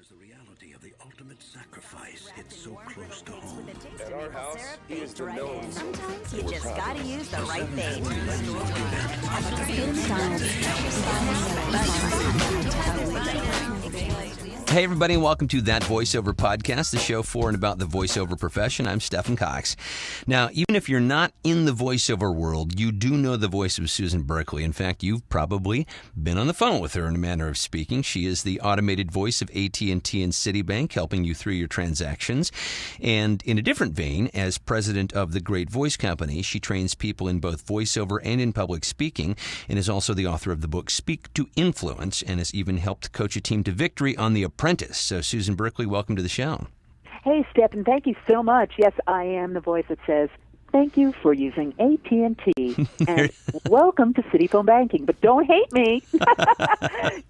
the reality of the ultimate sacrifice hits so close to home. At our house, he is the known. Sometimes you just gotta use the right thing. Hey everybody, and welcome to That Voiceover Podcast, the show for and about the voiceover profession. I'm Stephen Cox. Now, even if you're not in the voiceover world, you do know the voice of Susan Berkley. In fact, you've probably been on the phone with her in a manner of speaking. She is the automated voice of AT&T and Citibank, helping you through your transactions. And in a different vein, as president of the Great Voice Company, she trains people in both voiceover and in public speaking, and is also the author of the book Speak to Influence, and has even helped coach a team to victory on the Apprentice. So, Susan Berkley, welcome to the show. Hey, Stephen, thank you so much. Yes, I am the voice that says, thank you for using AT&T, and welcome to City Phone Banking. But don't hate me.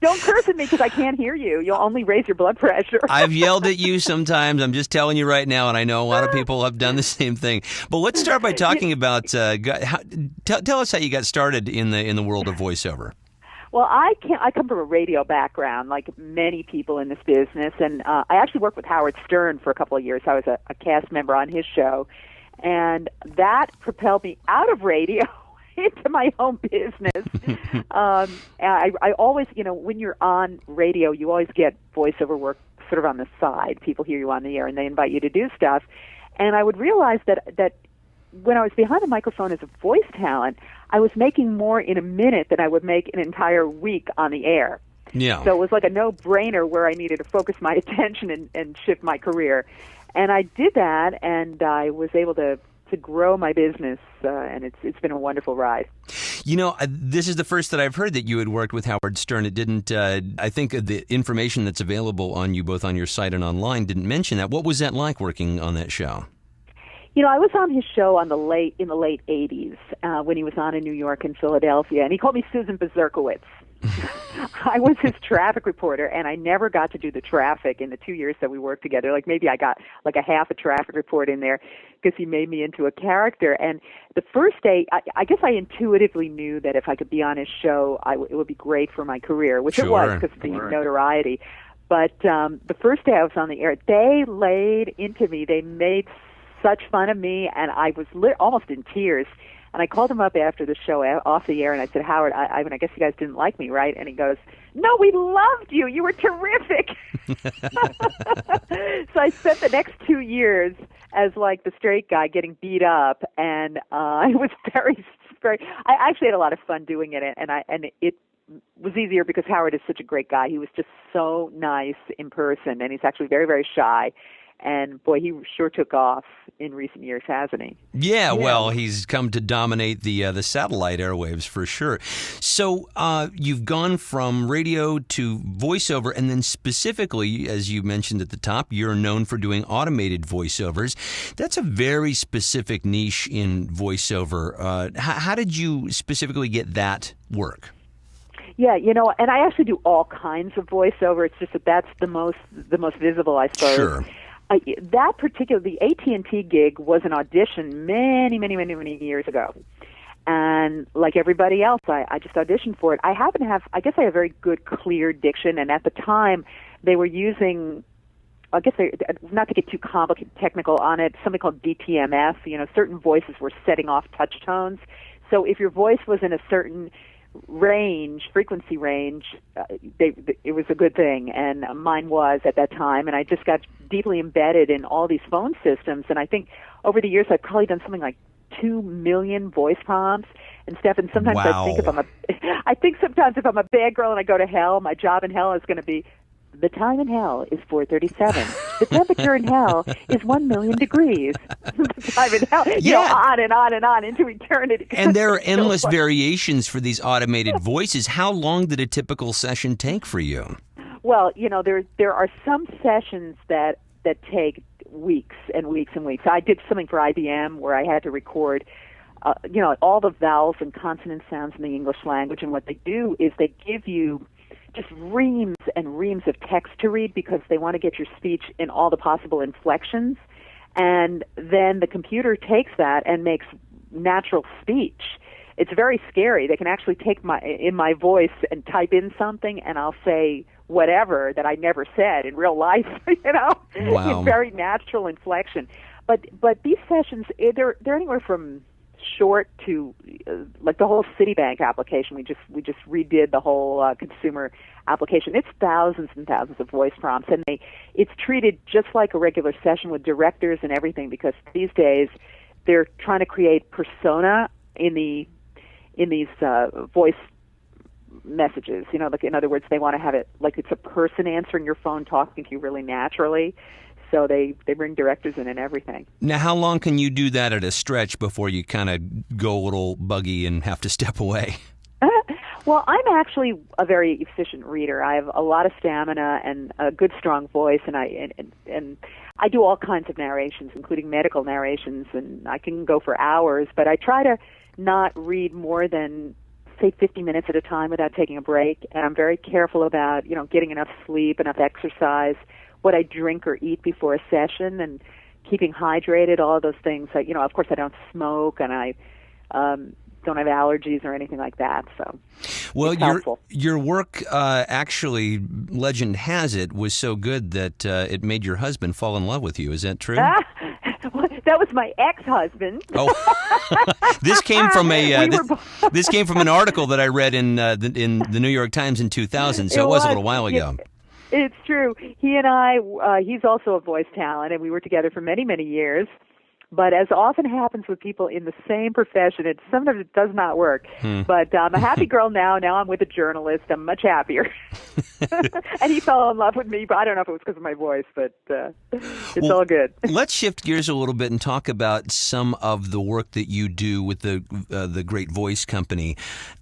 Don't curse at me because I can't hear you. You'll only raise your blood pressure. I've yelled at you sometimes. I'm just telling you right now, and I know a lot of people have done the same thing. But let's start by talking about, tell us how you got started in the world of voiceover. Well, I come from a radio background, like many people in this business, and I actually worked with Howard Stern for a couple of years. I was a cast member on his show, and that propelled me out of radio into my own business. I always, when you're on radio, you always get voiceover work sort of on the side. People hear you on the air, and they invite you to do stuff. And I would realize that when I was behind the microphone as a voice talent, I was making more in a minute than I would make an entire week on the air. Yeah. So it was like a no-brainer where I needed to focus my attention and shift my career. And I did that, and I was able to grow my business, and it's been a wonderful ride. This is the first that I've heard that you had worked with Howard Stern. It didn't, I think the information that's available on you, both on your site and online, didn't mention that. What was that like working on that show? I was on his show in the late 80s when he was on in New York and Philadelphia, and he called me Susan Berkowitz. I was his traffic reporter, and I never got to do the traffic in the 2 years that we worked together. Like maybe I got like a half a traffic report in there because he made me into a character. And the first day, I guess I intuitively knew that if I could be on his show, it would be great for my career, which it was because of the notoriety. But the first day I was on the air, they laid into me. They made such fun of me, and I was almost in tears. And I called him up after the show off the air, and I said, Howard, I guess you guys didn't like me, right? And he goes, no, we loved you. You were terrific. So I spent the next 2 years as like the straight guy getting beat up, and it was very, very. I actually had a lot of fun doing it, and it was easier because Howard is such a great guy. He was just so nice in person, and he's actually very, very shy. And boy, he sure took off in recent years, hasn't he? Yeah, well, he's come to dominate the satellite airwaves for sure. So you've gone from radio to voiceover, and then specifically, as you mentioned at the top, you're known for doing automated voiceovers. That's a very specific niche in voiceover. How did you specifically get that work? Yeah, and I actually do all kinds of voiceover. It's just that's the most visible, I suppose. Sure. That particular, the AT&T gig was an audition many, many, many, many years ago. And like everybody else, I just auditioned for it. I guess I have very good, clear diction. And at the time, they were using, not to get too complicated, technical on it, something called DTMF. Certain voices were setting off touch tones. So if your voice was in a certain frequency range, it was a good thing, and mine was at that time, and I just got deeply embedded in all these phone systems, and I think over the years I've probably done something like 2 million voice prompts. And Stephen, sometimes wow. I think sometimes if I'm a bad girl and I go to hell, my job in hell is going to be, the time in hell is 4:37. The temperature in hell is 1 million degrees. The time in hell, on and on and on into eternity. And there are endless variations for these automated voices. How long did a typical session take for you? Well, there are some sessions that take weeks and weeks and weeks. I did something for IBM where I had to record, all the vowels and consonant sounds in the English language. And what they do is they give you just reams and reams of text to read because they want to get your speech in all the possible inflections. And then the computer takes that and makes natural speech. It's very scary. They can actually take my voice and type in something, and I'll say whatever that I never said in real life, Wow. in very natural inflection. But these sessions, they're anywhere from short to like the whole Citibank application. We just redid the whole consumer application. It's thousands and thousands of voice prompts, and it's treated just like a regular session with directors and everything, because these days they're trying to create persona in these voice messages. Like, in other words, they want to have it like it's a person answering your phone, talking to you really naturally. So they bring directors in and everything. Now, how long can you do that at a stretch before you kind of go a little buggy and have to step away? Well, I'm actually a very efficient reader. I have a lot of stamina and a good, strong voice, and I do all kinds of narrations, including medical narrations, and I can go for hours. But I try to not read more than, say, 50 minutes at a time without taking a break. And I'm very careful about, getting enough sleep, enough exercise, what I drink or eat before a session, and keeping hydrated, all of those things. Of course, I don't smoke, and I don't have allergies or anything like that. So, well, it's helpful. Your work, actually, legend has it, was so good that it made your husband fall in love with you. Is that true? That was my ex-husband. Oh, this came from this came from an article that I read in the New York Times in 2000. So it was a little while ago. It's true. He and I, he's also a voice talent, and we were together for many, many years. But as often happens with people in the same profession, sometimes it does not work. But I'm a happy girl now. Now I'm with a journalist. I'm much happier. And he fell in love with me, but I don't know if it was because of my voice, but it's all good. Let's shift gears a little bit and talk about some of the work that you do with the Great Voice Company.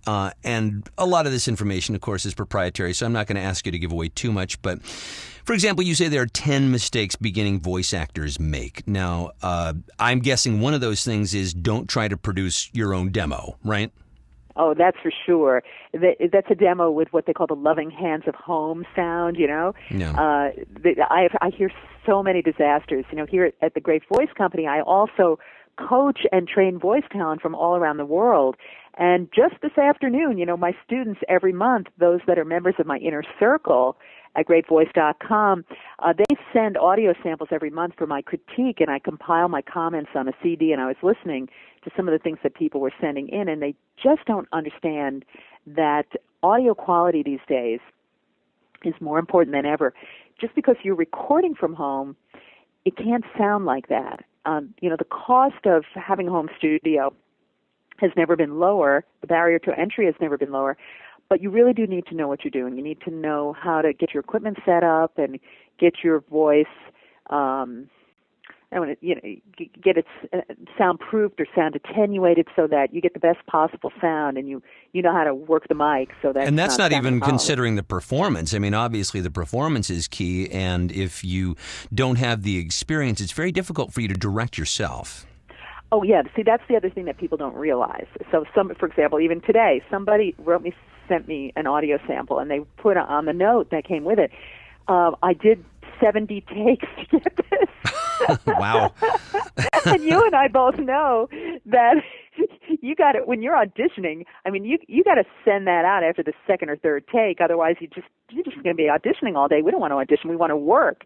And a lot of this information, of course, is proprietary, so I'm not going to ask you to give away too much. But, for example, you say there are 10 mistakes beginning voice actors make. Now, I'm guessing one of those things is don't try to produce your own demo, right? Oh, that's for sure. That's a demo with what they call the loving hands of home sound, Yeah. I hear so many disasters. Here at the Great Voice Company, I also coach and train voice talent from all around the world. And just this afternoon, my students every month, those that are members of my inner circle at greatvoice.com, they send audio samples every month for my critique, and I compile my comments on a CD, and I was listening to some of the things that people were sending in, and they just don't understand that audio quality these days is more important than ever. Just because you're recording from home, it can't sound like that. The cost of having a home studio has never been lower. The barrier to entry has never been lower. But you really do need to know what you're doing. You need to know how to get your equipment set up and get your voice, get it soundproofed or sound attenuated so that you get the best possible sound, and you know how to work the mic so that. And that's not even considering the performance. I mean, obviously the performance is key, and if you don't have the experience, it's very difficult for you to direct yourself. Oh yeah, see, that's the other thing that people don't realize. So, for example, even today, somebody sent me an audio sample, and they put on the note that came with it, I did 70 takes to get this. Wow. And you and I both know that you got it when you're auditioning. I mean, you got to send that out after the second or third take. Otherwise, you're just going to be auditioning all day. We don't want to audition. We want to work.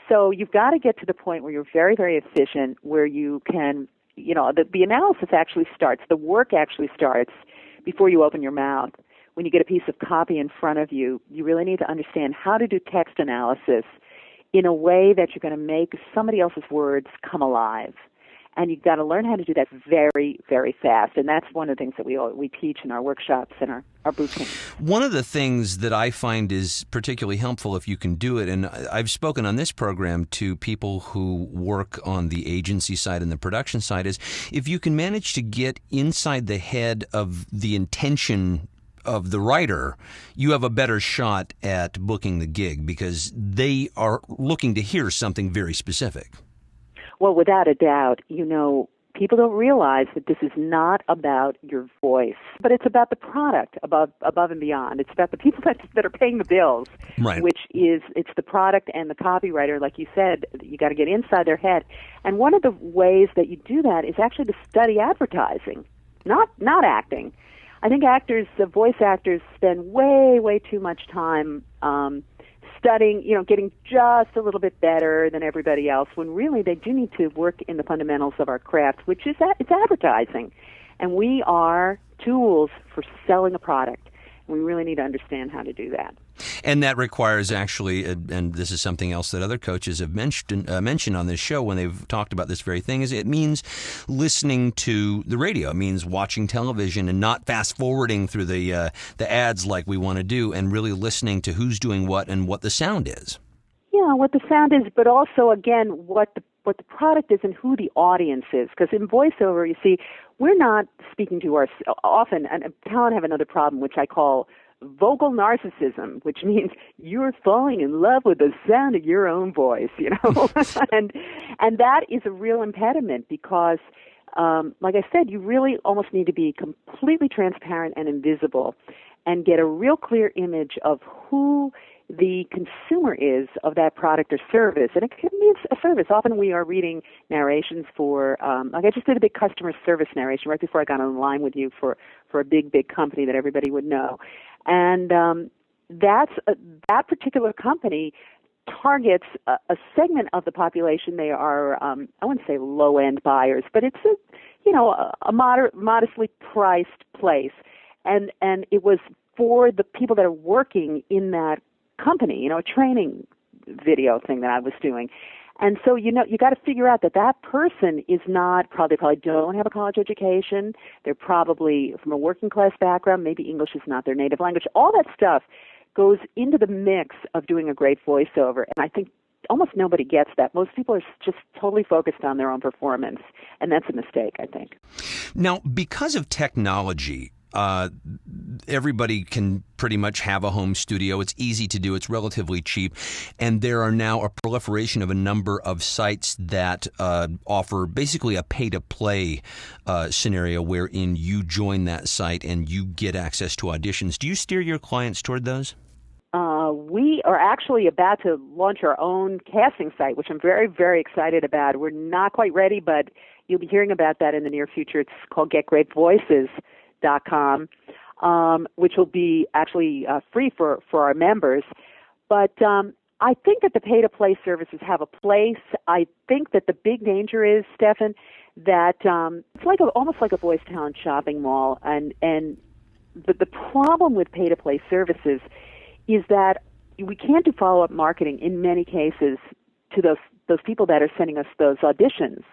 So you've got to get to the point where you're very, very efficient, where you can, the analysis actually starts. The work actually starts before you open your mouth. When you get a piece of copy in front of you, you really need to understand how to do text analysis in a way that you're going to make somebody else's words come alive. And you've got to learn how to do that very, very fast. And that's one of the things that we teach in our workshops and our boot camps. One of the things that I find is particularly helpful if you can do it, and I've spoken on this program to people who work on the agency side and the production side, is if you can manage to get inside the head of the intention of the writer, you have a better shot at booking the gig because they are looking to hear something very specific. Well, without a doubt, people don't realize that this is not about your voice, but it's about the product above and beyond. It's about the people that are paying the bills, right. It's the product and the copywriter, like you said. You got to get inside their head. And one of the ways that you do that is actually to study advertising, not acting. I think voice actors spend way, way too much time studying, getting just a little bit better than everybody else, when really they do need to work in the fundamentals of our craft, which is that it's advertising. And we are tools for selling a product. We really need to understand how to do that. And that requires actually, and this is something else that other coaches have mentioned on this show when they've talked about this very thing, is it means listening to the radio. It means watching television and not fast forwarding through the ads like we want to do, and really listening to who's doing what and what the sound is. Yeah, what the sound is, but also, again, what the product is and who the audience is. Because in voiceover, you see, we're not speaking to our often, and talent have another problem, which I call vocal narcissism, which means you're falling in love with the sound of your own voice, and that is a real impediment because, like I said, you really almost need to be completely transparent and invisible, and get a real clear image of who the consumer is of that product or service. And it can be a service. Often we are reading narrations for, like I just did a big customer service narration right before I got on the line with you for a big company that everybody would know. And that particular company targets a segment of the population. They are, I wouldn't say low-end buyers, but it's a modestly priced place. And it was for the people that are working in that company, a training video thing that I was doing. And so, you got to figure out that person is not, they probably don't have a college education. They're probably from a working class background. Maybe English is not their native language. All that stuff goes into the mix of doing a great voiceover. And I think almost nobody gets that. Most people are just totally focused on their own performance. And that's a mistake, I think. Now, because of technology, everybody can pretty much have a home studio. It's easy to do. It's relatively cheap. And there are now a proliferation of a number of sites that offer basically a pay-to-play scenario wherein you join that site and you get access to auditions. Do you steer your clients toward those? We are actually about to launch our own casting site, which I'm very, very excited about. We're not quite ready, but you'll be hearing about that in the near future. It's called GetGreatVoices.com, which will be actually free for our members. But I think that the pay-to-play services have a place. I think that the big danger is, Stefan, that it's like almost like a voice talent shopping mall. And the problem with pay-to-play services is that we can't do follow-up marketing in many cases to those people that are sending us those auditions.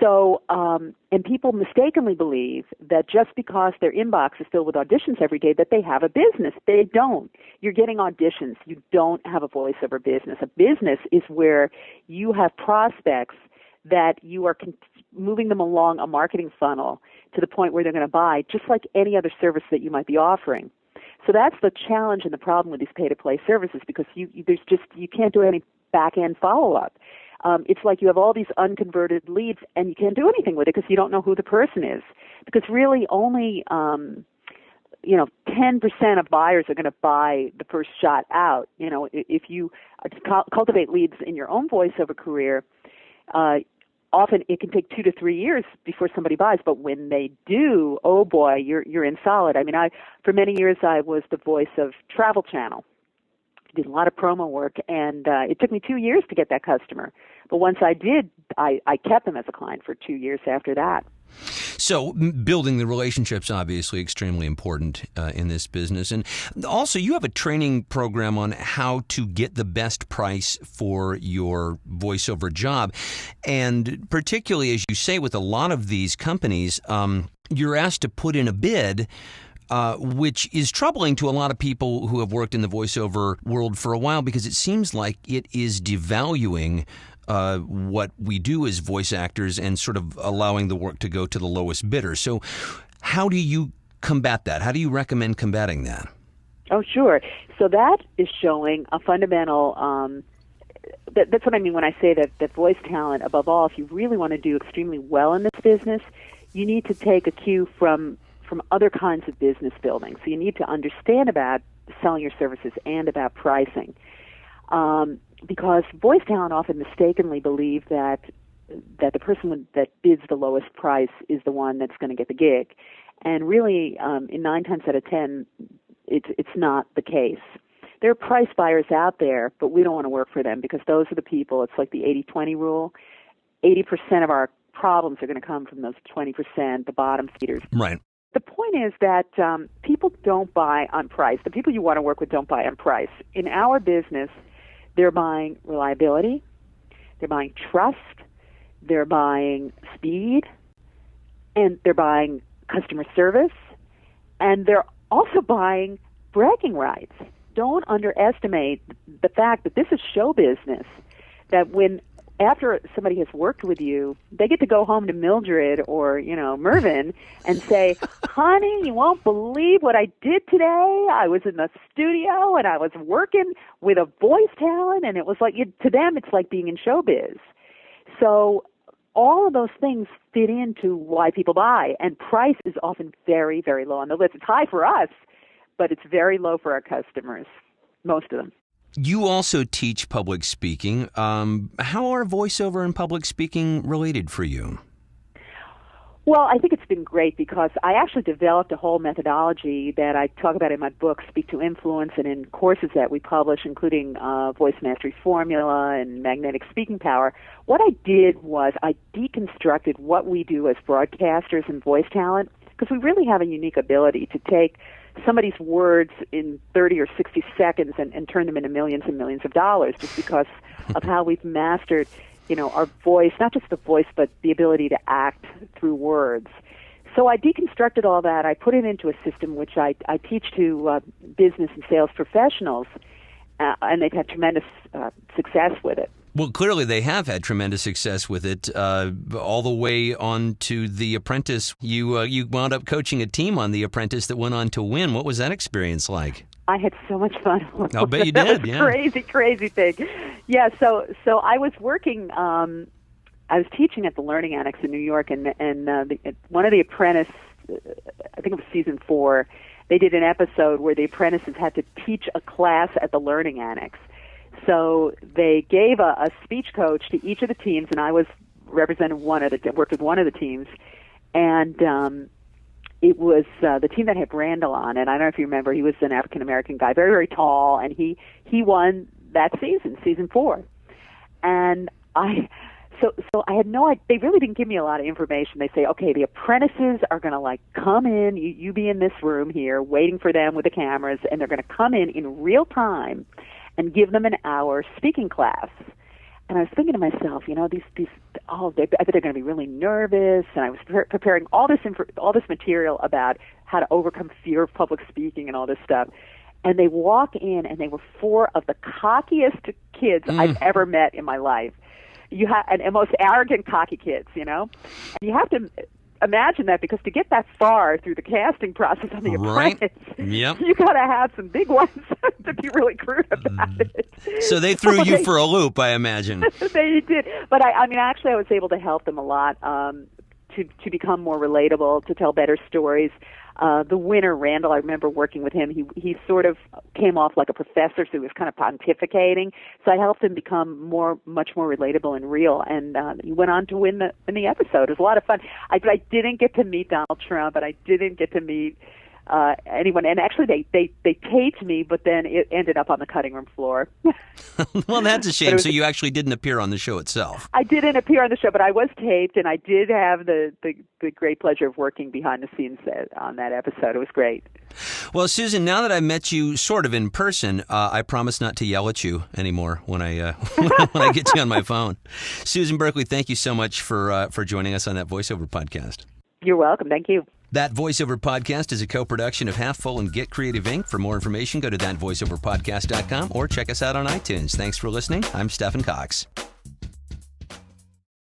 So, and people mistakenly believe that just because their inbox is filled with auditions every day that they have a business. They don't. You're getting auditions. You don't have a voiceover business. A business is where you have prospects that you are moving them along a marketing funnel to the point where they're going to buy, just like any other service that you might be offering. So that's the challenge and the problem with these pay-to-play services, because you can't do any back-end follow-up. It's like you have all these unconverted leads and you can't do anything with it because you don't know who the person is. Because really only 10% of buyers are going to buy the first shot out. If you cultivate leads in your own voiceover career, often it can take 2 to 3 years before somebody buys, but when they do, oh boy, you're in solid. I mean, for many years I was the voice of Travel Channel. Did a lot of promo work, and it took me 2 years to get that customer. But once I did, I kept them as a client for 2 years after that. So building the relationships obviously extremely important in this business. And also you have a training program on how to get the best price for your voiceover job. And particularly, as you say, with a lot of these companies, you're asked to put in a bid, which is troubling to a lot of people who have worked in the voiceover world for a while, because it seems like it is devaluing what we do as voice actors and sort of allowing the work to go to the lowest bidder. So how do you combat that? How do you recommend combating that? Oh, sure. So that is showing a fundamental that's what I mean when I say that voice talent, above all, if you really want to do extremely well in this business, you need to take a cue from other kinds of business building. So you need to understand about selling your services and about pricing. Because voice talent often mistakenly believe that the person that bids the lowest price is the one that's going to get the gig. And really, in 9 times out of 10, it's not the case. there are price buyers out there, but we don't want to work for them because those are the people. It's like the 80-20 rule. 80% of our problems are going to come from those 20%, the bottom feeders. Right. The point is that people don't buy on price. The people you want to work with don't buy on price. In our business, they're buying reliability, they're buying trust, they're buying speed, and they're buying customer service, and they're also buying bragging rights. Don't underestimate the fact that this is show business, that after somebody has worked with you, they get to go home to Mildred or, Mervyn and say, honey, you won't believe what I did today. I was in the studio and I was working with a voice talent, and it was like, to them, it's like being in showbiz. So all of those things fit into why people buy, and price is often very, very low on the list. It's high for us, but it's very low for our customers, most of them. You also teach public speaking. How are voiceover and public speaking related for you? Well, I think it's been great because I actually developed a whole methodology that I talk about in my book, Speak to Influence, and in courses that we publish, including Voice Mastery Formula and Magnetic Speaking Power. What I did was I deconstructed what we do as broadcasters and voice talent, because we really have a unique ability to take somebody's words in 30 or 60 seconds and turn them into millions and millions of dollars, just because of how we've mastered, our voice, not just the voice, but the ability to act through words. So I deconstructed all that. I put it into a system which I teach to business and sales professionals, and they've had tremendous success with it. Well, clearly they have had tremendous success with it, all the way on to The Apprentice. You wound up coaching a team on The Apprentice that went on to win. What was that experience like? I had so much fun. I'll bet you did. That was yeah. Crazy thing. Yeah. So I was working. I was teaching at the Learning Annex in New York, and one of the Apprentice, I think it was season 4, they did an episode where the apprentices had to teach a class at the Learning Annex. So they gave a speech coach to each of the teams, and I was worked with one of the teams, and it was the team that had Randall on, and I don't know if you remember, he was an African-American guy, very, very tall, and he won that season 4. And So I had no idea. They really didn't give me a lot of information. They say, okay, the apprentices are going to come in, you be in this room here waiting for them with the cameras, and they're going to come in real time and give them an hour speaking class. And I was thinking to myself, I bet they're going to be really nervous. And I was preparing all this material about how to overcome fear of public speaking and all this stuff. And they walk in, and they were 4 of the cockiest kids I've ever met in my life. You have and most arrogant, cocky kids, And you have to imagine that, because to get that far through the casting process on The Apprentice, Yep. you got to have some big ones to be really crude about it. So they threw you for a loop, I imagine. They did, but actually, I was able to help them a lot to become more relatable, to tell better stories. The winner, Randall, I remember working with him. He sort of came off like a professor, so he was kind of pontificating. So I helped him become much more relatable and real. And he went on to win the episode. It was a lot of fun. I didn't get to meet Donald Trump, and I didn't get to meet anyone. And actually, they taped me, but then it ended up on the cutting room floor. Well, that's a shame. So you actually didn't appear on the show itself. I didn't appear on the show, but I was taped, and I did have the great pleasure of working behind the scenes on that episode. It was great. Well, Susan, now that I met you sort of in person, I promise not to yell at you anymore when I when I get you on my phone. Susan Berkley, thank you so much for joining us on that Voiceover podcast. You're welcome. Thank you. That Voiceover podcast is a co-production of Half Full and Get Creative Inc. For more information, go to thatvoiceoverpodcast.com or check us out on iTunes. Thanks for listening. I'm Stephen Cox.